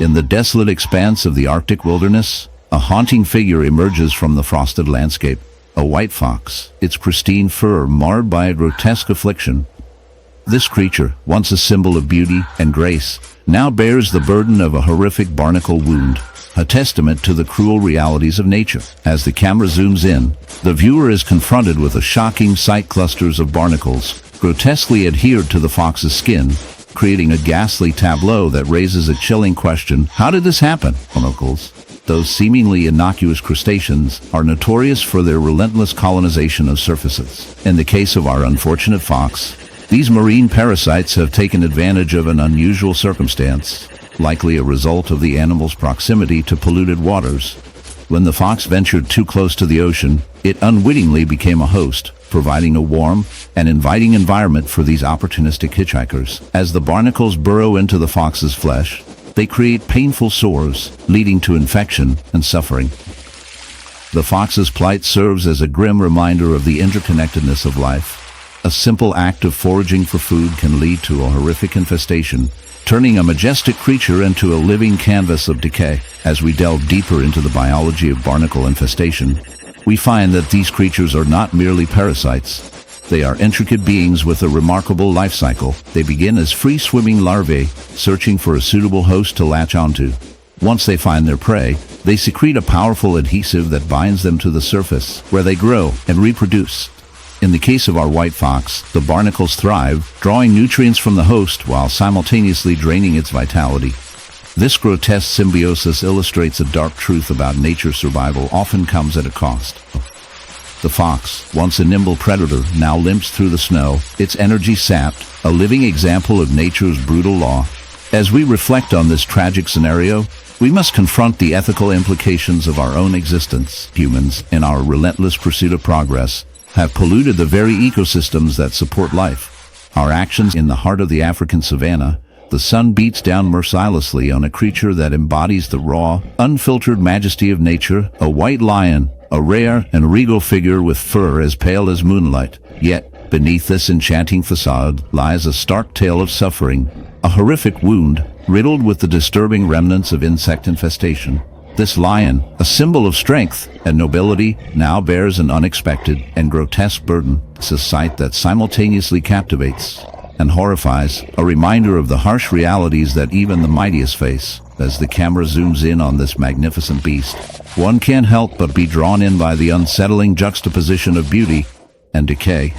In the desolate expanse of the Arctic wilderness, a haunting figure emerges from the frosted landscape. A white fox, its pristine fur marred by a grotesque affliction. This creature, once a symbol of beauty and grace, now bears the burden of a horrific barnacle wound, a testament to the cruel realities of nature. As the camera zooms in, the viewer is confronted with a shocking sight: clusters of barnacles, grotesquely adhered to the fox's skin, creating a ghastly tableau that raises a chilling question: how did this happen? Barnacles, those seemingly innocuous crustaceans, are notorious for their relentless colonization of surfaces. In the case of our unfortunate fox, these marine parasites have taken advantage of an unusual circumstance, likely a result of the animal's proximity to polluted waters. When the fox ventured too close to the ocean, it unwittingly became a host, providing a warm and inviting environment for these opportunistic hitchhikers. As the barnacles burrow into the fox's flesh, they create painful sores, leading to infection and suffering. The fox's plight serves as a grim reminder of the interconnectedness of life. A simple act of foraging for food can lead to a horrific infestation, turning a majestic creature into a living canvas of decay. As we delve deeper into the biology of barnacle infestation, we find that these creatures are not merely parasites. They are intricate beings with a remarkable life cycle. They begin as free-swimming larvae, searching for a suitable host to latch onto. Once they find their prey, they secrete a powerful adhesive that binds them to the surface, where they grow and reproduce. In the case of our white fox, the barnacles thrive, drawing nutrients from the host while simultaneously draining its vitality. This grotesque symbiosis illustrates a dark truth about nature's survival often comes at a cost. The fox, once a nimble predator, now limps through the snow, its energy sapped, a living example of nature's brutal law. As we reflect on this tragic scenario, we must confront the ethical implications of our own existence. Humans, in our relentless pursuit of progress, have polluted the very ecosystems that support life. Our actions in the heart of the African savanna, the sun beats down mercilessly on a creature that embodies the raw, unfiltered majesty of nature, a white lion, a rare and regal figure with fur as pale as moonlight. Yet, beneath this enchanting facade lies a stark tale of suffering, a horrific wound, riddled with the disturbing remnants of insect infestation. This lion, a symbol of strength and nobility, now bears an unexpected and grotesque burden. It's a sight that simultaneously captivates and horrifies, a reminder of the harsh realities that even the mightiest face. As the camera zooms in on this magnificent beast, one can't help but be drawn in by the unsettling juxtaposition of beauty and decay.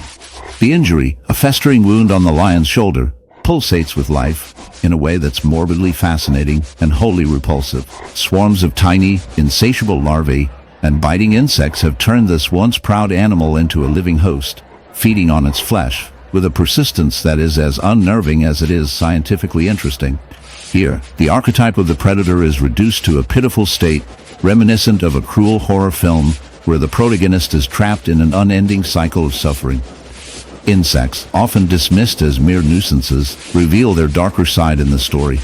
The injury, a festering wound on the lion's shoulder, pulsates with life in a way that's morbidly fascinating and wholly repulsive. Swarms of tiny, insatiable larvae and biting insects have turned this once proud animal into a living host, feeding on its flesh with a persistence that is as unnerving as it is scientifically interesting. Here, the archetype of the predator is reduced to a pitiful state, reminiscent of a cruel horror film where the protagonist is trapped in an unending cycle of suffering. Insects, often dismissed as mere nuisances, reveal their darker side in the story.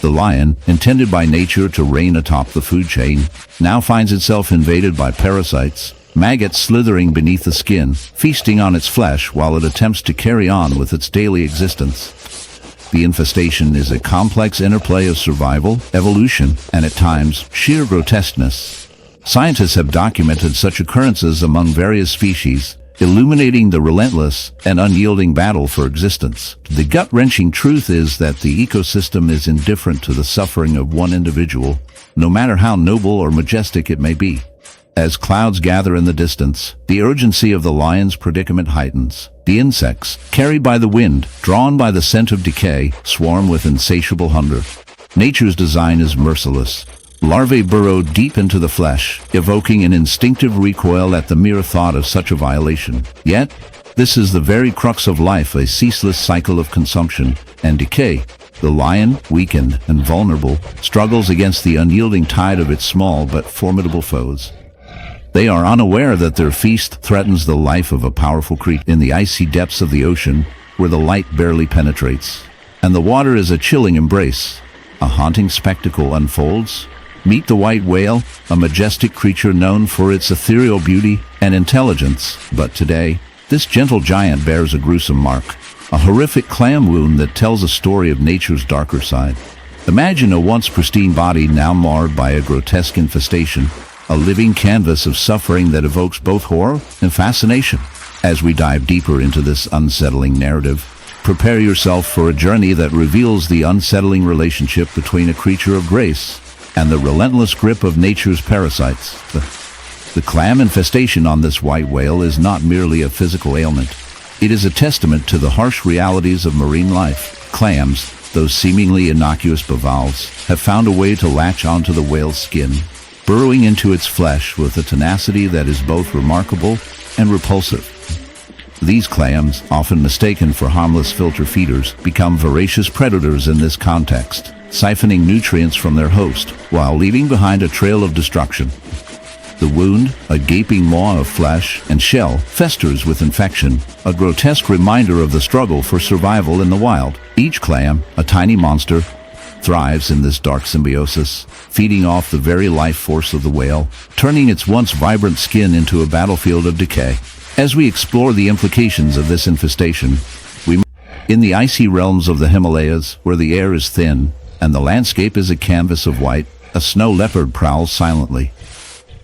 The lion, intended by nature to reign atop the food chain, now finds itself invaded by parasites, maggots slithering beneath the skin, feasting on its flesh while it attempts to carry on with its daily existence. The infestation is a complex interplay of survival, evolution, and at times, sheer grotesqueness. Scientists have documented such occurrences among various species, illuminating the relentless and unyielding battle for existence. The gut-wrenching truth is that the ecosystem is indifferent to the suffering of one individual, no matter how noble or majestic it may be. As clouds gather in the distance, the urgency of the lion's predicament heightens. The insects, carried by the wind, drawn by the scent of decay, swarm with insatiable hunger. Nature's design is merciless. Larvae burrow deep into the flesh, evoking an instinctive recoil at the mere thought of such a violation. Yet, this is the very crux of life, a ceaseless cycle of consumption and decay. The lion, weakened and vulnerable, struggles against the unyielding tide of its small but formidable foes. They are unaware that their feast threatens the life of a powerful creature in the icy depths of the ocean, where the light barely penetrates, and the water is a chilling embrace. A haunting spectacle unfolds. Meet the white whale, a majestic creature known for its ethereal beauty and intelligence. But today, this gentle giant bears a gruesome mark, a horrific clam wound that tells a story of nature's darker side. Imagine a once pristine body now marred by a grotesque infestation, a living canvas of suffering that evokes both horror and fascination. As we dive deeper into this unsettling narrative, prepare yourself for a journey that reveals the unsettling relationship between a creature of grace and the relentless grip of nature's parasites. The clam infestation on this white whale is not merely a physical ailment. It is a testament to the harsh realities of marine life. Clams, those seemingly innocuous bivalves, have found a way to latch onto the whale's skin, burrowing into its flesh with a tenacity that is both remarkable and repulsive. These clams, often mistaken for harmless filter feeders, become voracious predators in this context, siphoning nutrients from their host while leaving behind a trail of destruction. The wound, a gaping maw of flesh and shell, festers with infection, a grotesque reminder of the struggle for survival in the wild. Each clam, a tiny monster, thrives in this dark symbiosis, feeding off the very life force of the whale, turning its once vibrant skin into a battlefield of decay. As we explore the implications of this infestation, in the icy realms of the Himalayas, where the air is thin and the landscape is a canvas of white, a snow leopard prowls silently.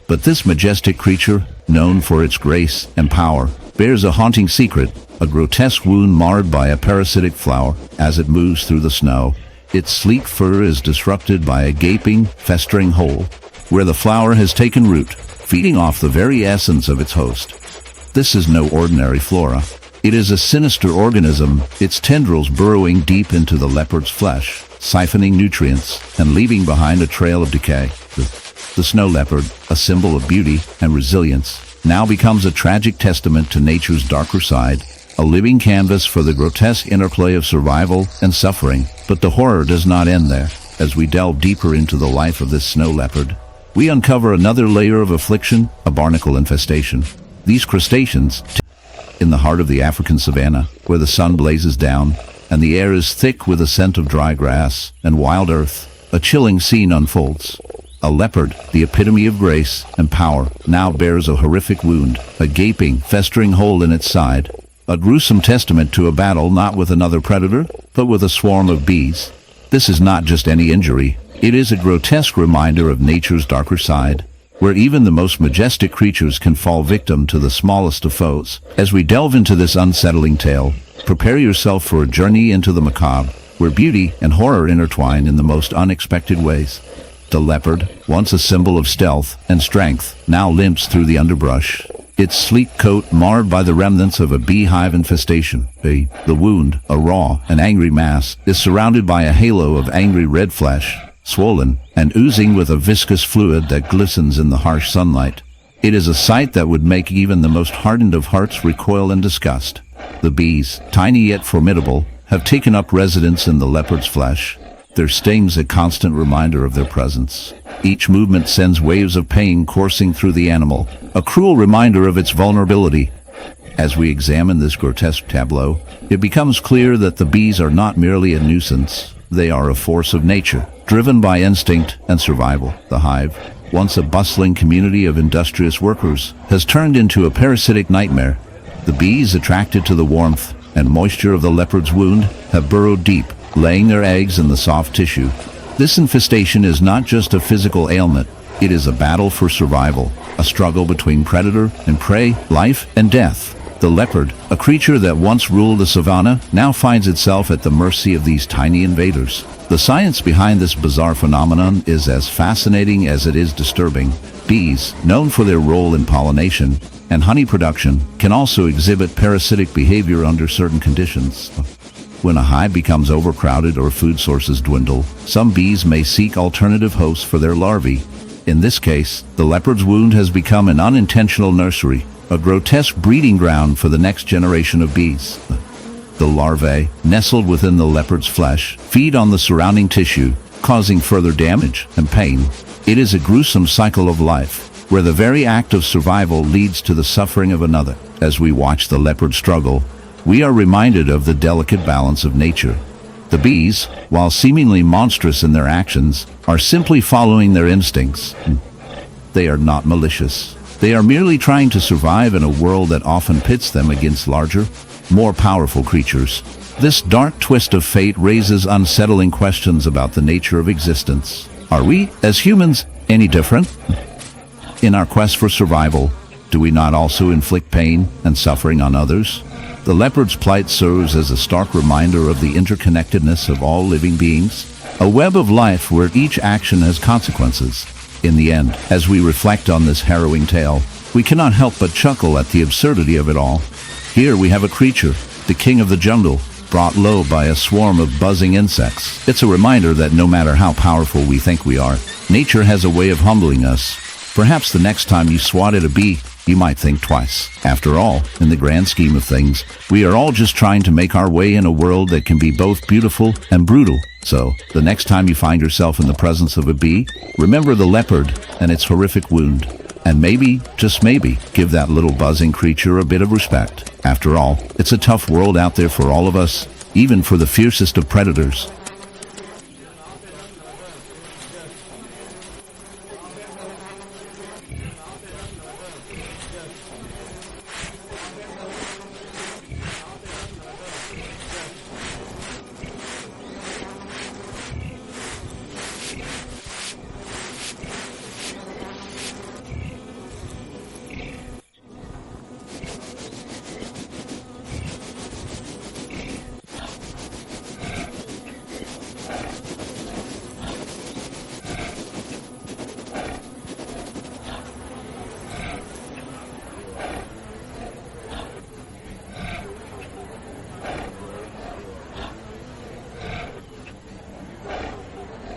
But this majestic creature, known for its grace and power, bears a haunting secret, a grotesque wound marred by a parasitic flower. As it moves through the snow, its sleek fur is disrupted by a gaping, festering hole, where the flower has taken root, feeding off the very essence of its host. This is no ordinary flora. It is a sinister organism, its tendrils burrowing deep into the leopard's flesh, siphoning nutrients and leaving behind a trail of decay. The snow leopard, a symbol of beauty and resilience, now becomes a tragic testament to nature's darker side, a living canvas for the grotesque interplay of survival and suffering. But the horror does not end there. As we delve deeper into the life of this snow leopard, we uncover another layer of affliction, a barnacle infestation. These crustaceans, in the heart of the African savanna, where the sun blazes down and the air is thick with a scent of dry grass and wild earth, a chilling scene unfolds. A leopard, the epitome of grace and power, now bears a horrific wound, a gaping, festering hole in its side, a gruesome testament to a battle not with another predator, but with a swarm of bees. This is not just any injury. It is a grotesque reminder of nature's darker side, where even the most majestic creatures can fall victim to the smallest of foes. As we delve into this unsettling tale, prepare yourself for a journey into the macabre, where beauty and horror intertwine in the most unexpected ways. The leopard, once a symbol of stealth and strength, now limps through the underbrush, its sleek coat marred by the remnants of a beehive infestation. The wound, a raw and angry mass, is surrounded by a halo of angry red flesh, swollen and oozing with a viscous fluid that glistens in the harsh sunlight. It is a sight that would make even the most hardened of hearts recoil in disgust. The bees, tiny yet formidable, have taken up residence in the leopard's flesh, their stings a constant reminder of their presence. Each movement sends waves of pain coursing through the animal, a cruel reminder of its vulnerability. As we examine this grotesque tableau, it becomes clear that the bees are not merely a nuisance. They are a force of nature, driven by instinct and survival. The hive, once a bustling community of industrious workers, has turned into a parasitic nightmare. The bees, attracted to the warmth and moisture of the leopard's wound, have burrowed deep, laying their eggs in the soft tissue. This infestation is not just a physical ailment. It is a battle for survival, a struggle between predator and prey, life and death. The leopard, a creature that once ruled the savanna, now finds itself at the mercy of these tiny invaders. The science behind this bizarre phenomenon is as fascinating as it is disturbing. Bees, known for their role in pollination and honey production, can also exhibit parasitic behavior under certain conditions. When a hive becomes overcrowded or food sources dwindle, some bees may seek alternative hosts for their larvae. In this case, the leopard's wound has become an unintentional nursery, a grotesque breeding ground for the next generation of bees. The larvae, nestled within the leopard's flesh, feed on the surrounding tissue, causing further damage and pain. It is a gruesome cycle of life, where the very act of survival leads to the suffering of another. As we watch the leopard struggle, we are reminded of the delicate balance of nature. The bees, while seemingly monstrous in their actions, are simply following their instincts. They are not malicious. They are merely trying to survive in a world that often pits them against larger, more powerful creatures. This dark twist of fate raises unsettling questions about the nature of existence. Are we, as humans, any different? In our quest for survival, do we not also inflict pain and suffering on others? The leopard's plight serves as a stark reminder of the interconnectedness of all living beings, a web of life where each action has consequences. In the end, as we reflect on this harrowing tale, we cannot help but chuckle at the absurdity of it all. Here we have a creature, the king of the jungle, brought low by a swarm of buzzing insects. It's a reminder that no matter how powerful we think we are, nature has a way of humbling us. Perhaps the next time you swat at a bee, you might think twice. After all, in the grand scheme of things, we are all just trying to make our way in a world that can be both beautiful and brutal. So, the next time you find yourself in the presence of a bee, remember the leopard and its horrific wound. And maybe, just maybe, give that little buzzing creature a bit of respect. After all, it's a tough world out there for all of us, even for the fiercest of predators.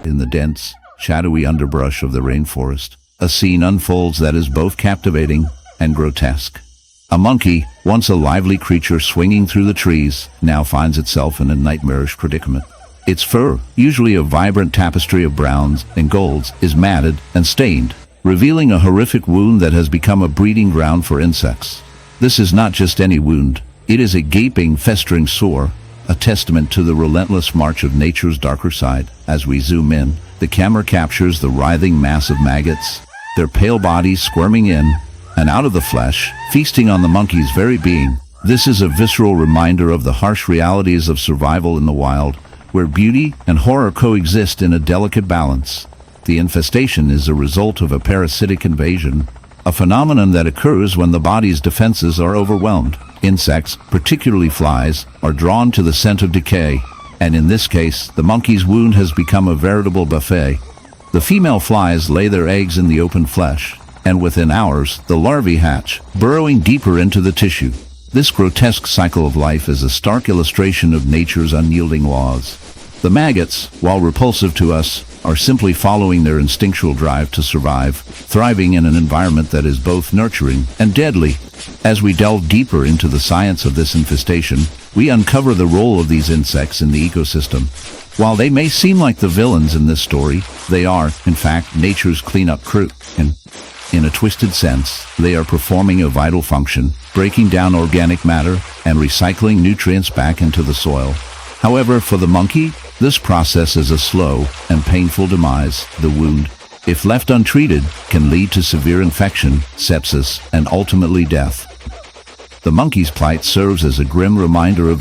In the dense, shadowy underbrush of the rainforest, a scene unfolds that is both captivating and grotesque. A monkey, once a lively creature swinging through the trees, now finds itself in a nightmarish predicament. Its fur, usually a vibrant tapestry of browns and golds, is matted and stained, revealing a horrific wound that has become a breeding ground for insects. This is not just any wound. It is a gaping, festering sore, a testament to the relentless march of nature's darker side. As we zoom in, the camera captures the writhing mass of maggots, their pale bodies squirming in and out of the flesh, feasting on the monkey's very being. This is a visceral reminder of the harsh realities of survival in the wild, where beauty and horror coexist in a delicate balance. The infestation is a result of a parasitic invasion, a phenomenon that occurs when the body's defenses are overwhelmed. Insects, particularly flies, are drawn to the scent of decay, and in this case, the monkey's wound has become a veritable buffet. The female flies lay their eggs in the open flesh, and within hours, the larvae hatch, burrowing deeper into the tissue. This grotesque cycle of life is a stark illustration of nature's unyielding laws. The maggots, while repulsive to us, are simply following their instinctual drive to survive, thriving in an environment that is both nurturing and deadly. As we delve deeper into the science of this infestation, we uncover the role of these insects in the ecosystem. While they may seem like the villains in this story, they are, in fact, nature's cleanup crew. And in a twisted sense, they are performing a vital function, breaking down organic matter and recycling nutrients back into the soil. However, for the monkey, this process is a slow and painful demise. The wound, if left untreated, can lead to severe infection, sepsis, and ultimately death. The monkey's plight serves as a grim reminder of